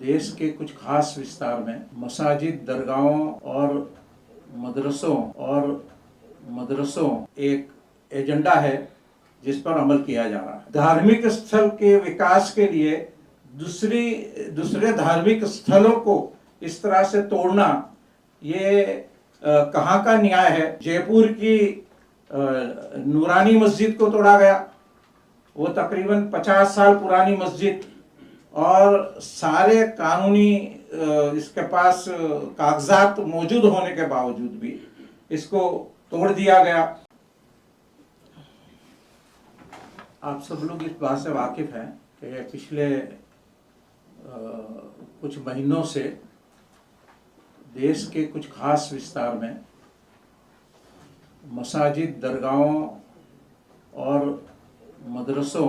देश के कुछ खास विस्तार में मसाजिद, दरगाहों और मदरसों एक एजेंडा है जिस पर अमल किया जा रहा है। धार्मिक स्थल के विकास के लिए दूसरे धार्मिक स्थलों को इस तरह से तोड़ना ये कहाँ का न्याय है। जयपुर की नूरानी मस्जिद को तोड़ा गया, वो तकरीबन 50 साल पुरानी मस्जिद और सारे कानूनी इसके पास कागजात मौजूद होने के बावजूद भी इसको तोड़ दिया गया। आप सब लोग इस बात से वाकिफ हैं कि पिछले कुछ महीनों से देश के कुछ खास विस्तार में मसाजिद, दरगाहों और मदरसों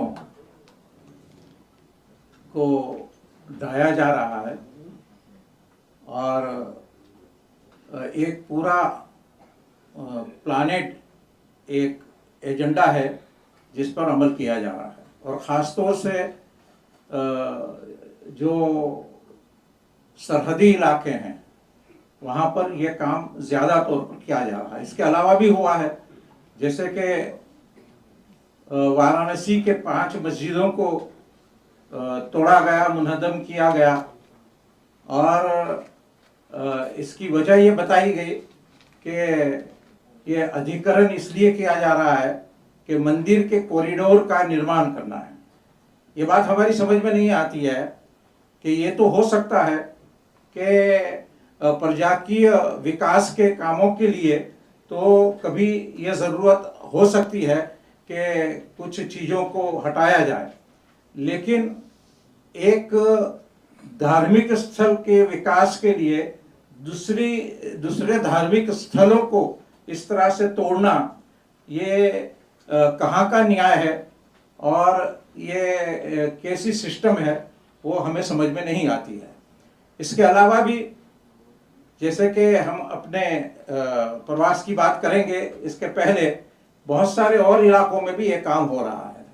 को ढाया जा रहा है और एक पूरा प्लानेट, एक एजेंडा है जिस पर अमल किया जा रहा है। और ख़ास तौर से जो सरहदी इलाके हैं वहाँ पर यह काम ज़्यादा तौर पर किया जा रहा है। इसके अलावा भी हुआ है, जैसे कि वाराणसी के 5 मस्जिदों को तोड़ा गया, मुनहदम किया गया और इसकी वजह ये बताई गई कि ये अधिग्रहण इसलिए किया जा रहा है कि मंदिर के कॉरिडोर का निर्माण करना है। ये बात हमारी समझ में नहीं आती है कि ये तो हो सकता है कि प्रजाकीय विकास के कामों के लिए तो कभी ये ज़रूरत हो सकती है कि कुछ चीज़ों को हटाया जाए, लेकिन एक धार्मिक स्थल के विकास के लिए दूसरे धार्मिक स्थलों को इस तरह से तोड़ना ये कहाँ का न्याय है और ये कैसी सिस्टम है, वो हमें समझ में नहीं आती है। इसके अलावा भी जैसे कि हम अपने प्रवास की बात करेंगे, इसके पहले बहुत सारे और इलाकों में भी ये काम हो रहा है।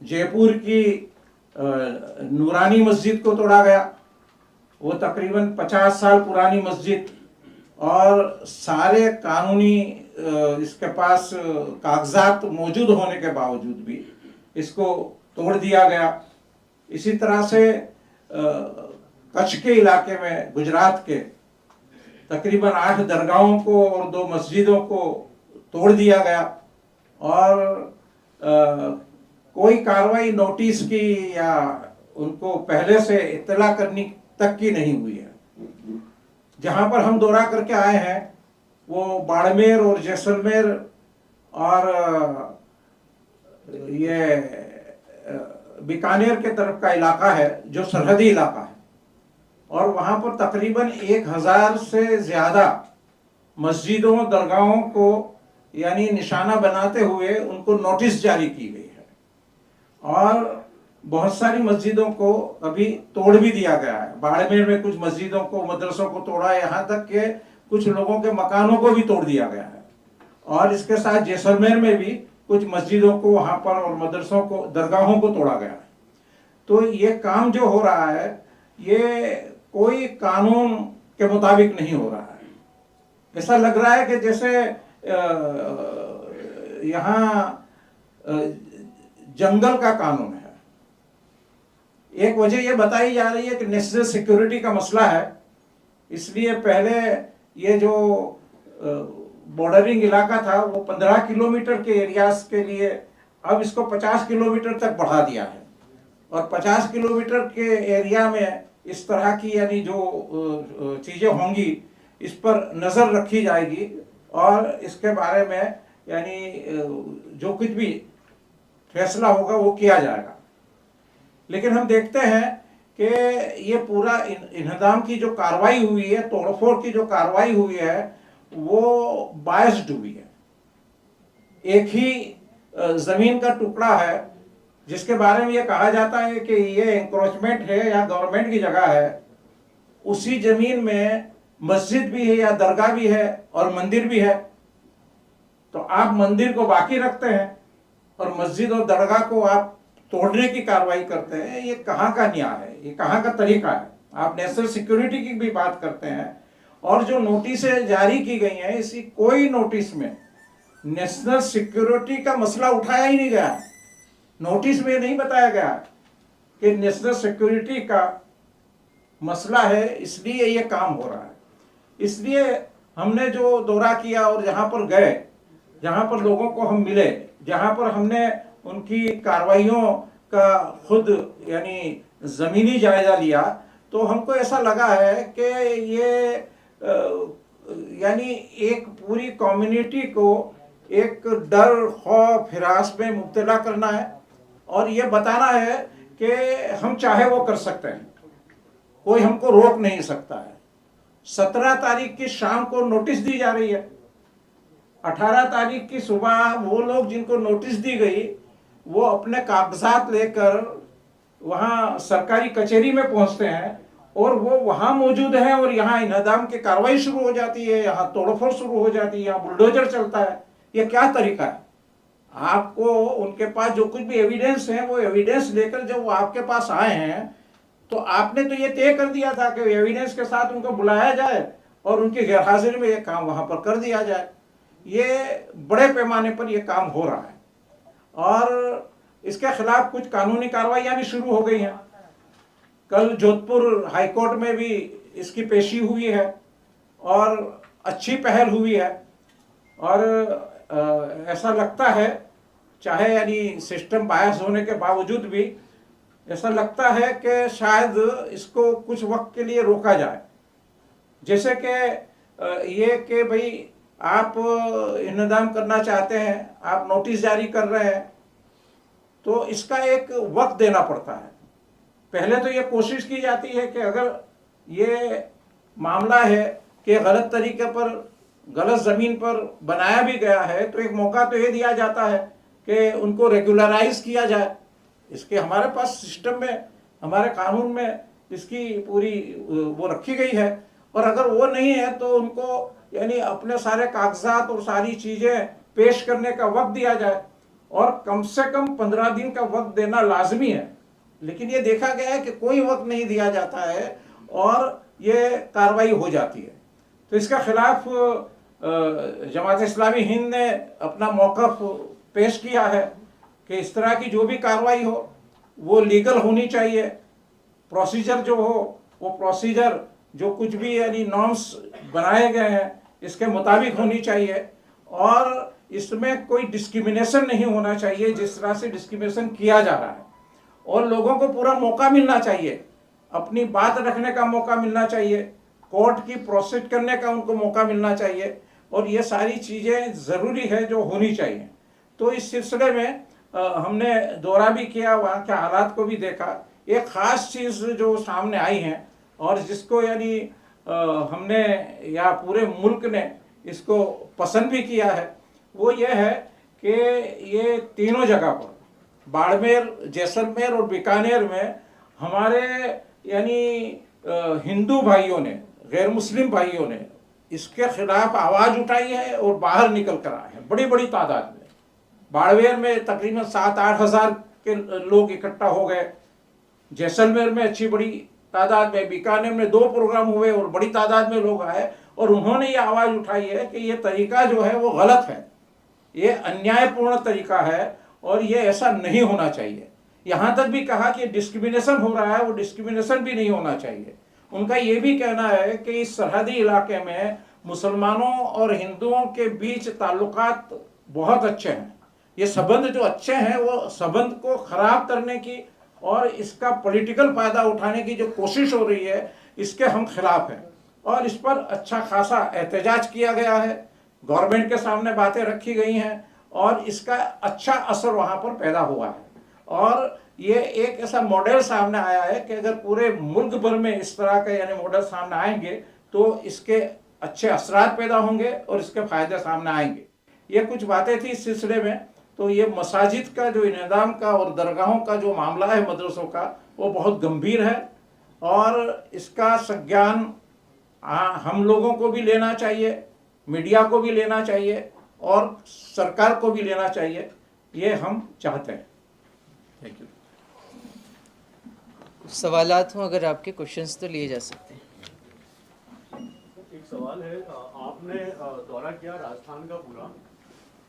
जयपुर की नूरानी मस्जिद को तोड़ा गया, वो तकरीबन 50 साल पुरानी मस्जिद और सारे कानूनी इसके पास कागजात मौजूद होने के बावजूद भी इसको तोड़ दिया गया। इसी तरह से कच्छ के इलाके में, गुजरात के तकरीबन 8 दरगाहों को और 2 मस्जिदों को तोड़ दिया गया और कोई कार्रवाई नोटिस की या उनको पहले से इत्तला करनी तक की नहीं हुई है। जहां पर हम दौरा करके आए हैं वो बाड़मेर और जैसलमेर और ये बीकानेर के तरफ का इलाका है जो सरहदी इलाका है, और वहां पर तकरीबन 1000 से ज़्यादा मस्जिदों, दरगाहों को यानी निशाना बनाते हुए उनको नोटिस जारी की गई है और बहुत सारी मस्जिदों को अभी तोड़ भी दिया गया है। बाड़मेर में कुछ मस्जिदों को, मदरसों को तोड़ा, यहाँ तक कि कुछ लोगों के मकानों को भी तोड़ दिया गया है। और इसके साथ जैसलमेर में भी कुछ मस्जिदों को वहाँ पर और मदरसों को, दरगाहों को तोड़ा गया है। तो ये काम जो हो रहा है ये कोई कानून के मुताबिक नहीं हो रहा है। ऐसा लग रहा है कि जैसे यहाँ जंगल का कानून है। एक वजह यह बताई जा रही है कि नेशनल सिक्योरिटी का मसला है, इसलिए पहले ये जो बॉर्डरिंग इलाका था वो 15 किलोमीटर के एरियाज के लिए अब इसको 50 किलोमीटर तक बढ़ा दिया है और 50 किलोमीटर के एरिया में इस तरह की यानी जो चीज़ें होंगी इस पर नज़र रखी जाएगी और इसके बारे में यानी जो कुछ भी फैसला होगा वो किया जाएगा। लेकिन हम देखते हैं कि ये पूरा इंहदाम की जो कार्रवाई हुई है, तोड़फोड़ की जो कार्रवाई हुई है वो बायस्ड हुई है। एक ही ज़मीन का टुकड़ा है जिसके बारे में ये कहा जाता है कि ये एंक्रोचमेंट है या गवर्नमेंट की जगह है, उसी ज़मीन में मस्जिद भी है या दरगाह भी है और मंदिर भी है। तो आप मंदिर को बाकी रखते हैं और मस्जिद और दरगाह को आप तोड़ने की कार्रवाई करते हैं, ये कहाँ का न्याय है, ये कहाँ का तरीका है। आप नेशनल सिक्योरिटी की भी बात करते हैं, और जो नोटिसें जारी की गई हैं, इसी कोई नोटिस में नेशनल सिक्योरिटी का मसला उठाया ही नहीं गया। नोटिस में नहीं बताया गया कि नेशनल सिक्योरिटी का मसला है, इसलिए ये काम हो रहा है। इसलिए हमने जो दौरा किया और जहाँ पर गए, जहाँ पर लोगों को हम मिले, जहाँ पर हमने उनकी कार्रवाइयों का खुद यानी ज़मीनी जायज़ा लिया, तो हमको ऐसा लगा है कि ये यानी एक पूरी कम्युनिटी को एक डर, खौफ, हिरास में मुब्तला करना है और ये बताना है कि हम चाहे वो कर सकते हैं, कोई हमको रोक नहीं सकता है। 17 तारीख की शाम को नोटिस दी जा रही है, 18 तारीख की सुबह वो लोग जिनको नोटिस दी गई वो अपने कागजात लेकर वहाँ सरकारी कचहरी में पहुँचते हैं और वो वहाँ मौजूद हैं और यहाँ इन्हदाम की कार्रवाई शुरू हो जाती है, यहाँ तोड़फोड़ शुरू हो जाती है, यहाँ बुलडोजर चलता है। ये क्या तरीका है? आपको उनके पास जो कुछ भी एविडेंस है वो एविडेंस लेकर जब वो आपके पास आए हैं तो आपने तो ये तय कर दिया था कि एविडेंस के साथ उनको बुलाया जाए और उनकी गैरहाजिरी में ये काम वहाँ पर कर दिया जाए। ये बड़े पैमाने पर ये काम हो रहा है और इसके खिलाफ कुछ कानूनी कार्रवाइयाँ भी शुरू हो गई हैं। कल जोधपुर हाईकोर्ट में भी इसकी पेशी हुई है और अच्छी पहल हुई है और ऐसा लगता है, चाहे यानी सिस्टम बायस होने के बावजूद भी ऐसा लगता है कि शायद इसको कुछ वक्त के लिए रोका जाए। जैसे कि ये कि भाई आप इंतजाम करना चाहते हैं, आप नोटिस जारी कर रहे हैं, तो इसका एक वक्त देना पड़ता है। पहले तो ये कोशिश की जाती है कि अगर ये मामला है कि गलत तरीके पर, गलत ज़मीन पर बनाया भी गया है, तो एक मौका तो ये दिया जाता है कि उनको रेगुलराइज किया जाए। इसके हमारे पास सिस्टम में, हमारे कानून में इसकी पूरी वो रखी गई है। और अगर वो नहीं है तो उनको यानी अपने सारे कागजात और सारी चीज़ें पेश करने का वक्त दिया जाए और कम से कम 15 दिन का वक्त देना लाजमी है। लेकिन ये देखा गया है कि कोई वक्त नहीं दिया जाता है और ये कार्रवाई हो जाती है। तो इसका खिलाफ जमात इस्लामी हिंद ने अपना मौक़िफ़ पेश किया है कि इस तरह की जो भी कार्रवाई हो वो लीगल होनी चाहिए। प्रोसीजर जो हो वो प्रोसीजर जो कुछ भी यानी नॉर्म्स बनाए गए हैं इसके मुताबिक होनी चाहिए और इसमें कोई डिस्क्रिमिनेशन नहीं होना चाहिए जिस तरह से डिस्क्रिमिनेशन किया जा रहा है। और लोगों को पूरा मौका मिलना चाहिए, अपनी बात रखने का मौका मिलना चाहिए, कोर्ट की प्रोसेस करने का उनको मौका मिलना चाहिए और ये सारी चीज़ें ज़रूरी है जो होनी चाहिए। तो इस सिलसिले में हमने दौरा भी किया, वहाँ के हालात को भी देखा। एक ख़ास चीज़ जो सामने आई है और जिसको यानी हमने या पूरे मुल्क ने इसको पसंद भी किया है, वो ये है कि ये तीनों जगह पर बाड़मेर, जैसलमेर और बीकानेर में हमारे यानी हिंदू भाइयों ने, गैर मुस्लिम भाइयों ने इसके खिलाफ आवाज़ उठाई है और बाहर निकल कर आए हैं बड़ी बड़ी तादाद में। बाड़मेर में तकरीबन 7-8 हज़ार के लोग इकट्ठा हो गए, जैसलमेर में अच्छी बड़ी तादाद में, बीकानेर में 2 प्रोग्राम हुए और बड़ी तादाद में लोग आए और उन्होंने ये आवाज़ उठाई है कि ये तरीका जो है वो गलत है, ये अन्यायपूर्ण तरीका है और ये ऐसा नहीं होना चाहिए। यहाँ तक भी कहा कि डिस्क्रिमिनेशन हो रहा है, वो डिस्क्रिमिनेशन भी नहीं होना चाहिए। उनका ये भी कहना है कि इस सरहदी इलाके में मुसलमानों और हिंदुओं के बीच ताल्लुकात बहुत अच्छे हैं। ये संबंध जो अच्छे हैं वो संबंध को ख़राब करने की और इसका पॉलिटिकल फ़ायदा उठाने की जो कोशिश हो रही है, इसके हम खिलाफ हैं और इस पर अच्छा खासा एहतजाज किया गया है। गवर्नमेंट के सामने बातें रखी गई हैं और इसका अच्छा असर वहाँ पर पैदा हुआ है और ये एक ऐसा मॉडल सामने आया है कि अगर पूरे मुल्क भर में इस तरह के यानी मॉडल सामने आएंगे तो इसके अच्छे असरात पैदा होंगे और इसके फ़ायदे सामने आएंगे। ये कुछ बातें थी इस सिलसिले में। तो ये मसाजिद का जो इंतज़ाम का और दरगाहों का जो मामला है मदरसों का, वो बहुत गंभीर है और इसका संज्ञान हम लोगों को भी लेना चाहिए, मीडिया को भी लेना चाहिए और सरकार को भी लेना चाहिए, ये हम चाहते हैं। Thank you. कुछ सवालात हों अगर आपके, क्वेश्चंस तो लिए जा सकते हैं। एक सवाल है, आपने दौरा किया राजस्थान का पूरा,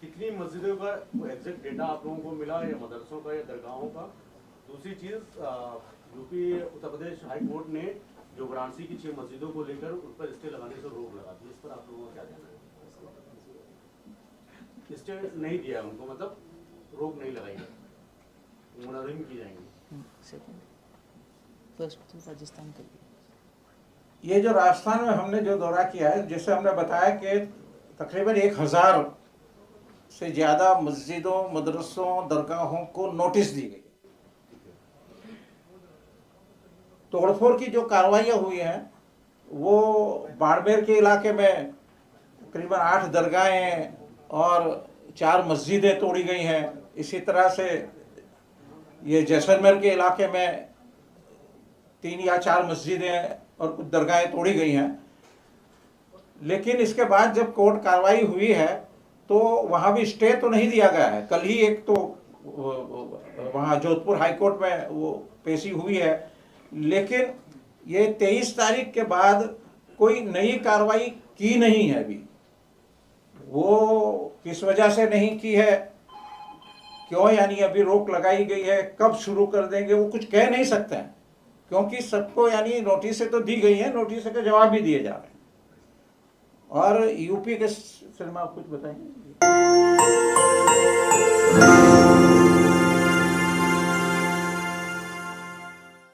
कितनी मस्जिदों का एग्जैक्ट डेटा आप लोगों को मिला, या मदरसों का या दरगाहों का? दूसरी चीज़, UP Uttar Pradesh high court ने जो वाराणसी की 6 मस्जिदों को लेकर उन पर स्टे लगाने से रोक लगा दी, इस पर आप लोगों का क्या कहना है? स्टे नहीं दिया उनको, मतलब रोक नहीं लगाई है, मुनज़्ज़म की जाएंगी। फर्स्ट तो राजस्थान का ये जो राजस्थान में हमने जो दौरा किया है, जैसे हमने बताया कि तकरीबन 1000 से ज़्यादा मस्जिदों, मदरसों, दरगाहों को नोटिस दी गई। तोड़फोड़ की जो कार्रवाइयाँ हुई हैं वो बाड़मेर के इलाके में तकरीबन 8 दरगाहें और 4 मस्जिदें तोड़ी गई हैं। इसी तरह से ये जैसलमेर के इलाके में 3 या 4 मस्जिदें और कुछ दरगाहें तोड़ी गई हैं। लेकिन इसके बाद जब कोर्ट कार्रवाई हुई है तो वहाँ भी स्टे तो नहीं दिया गया है। कल ही एक तो वहाँ जोधपुर हाई कोर्ट में वो पेशी हुई है, लेकिन ये 23 तारीख के बाद कोई नई कार्रवाई की नहीं है अभी। वो किस वजह से नहीं की है, क्यों यानी अभी रोक लगाई गई है, कब शुरू कर देंगे वो कुछ कह नहीं सकते हैं, क्योंकि सबको यानी नोटिस तो दी गई है, नोटिस के जवाब भी दिए जा रहे हैं। और यूपी के सिनेमा कुछ बताएंगे।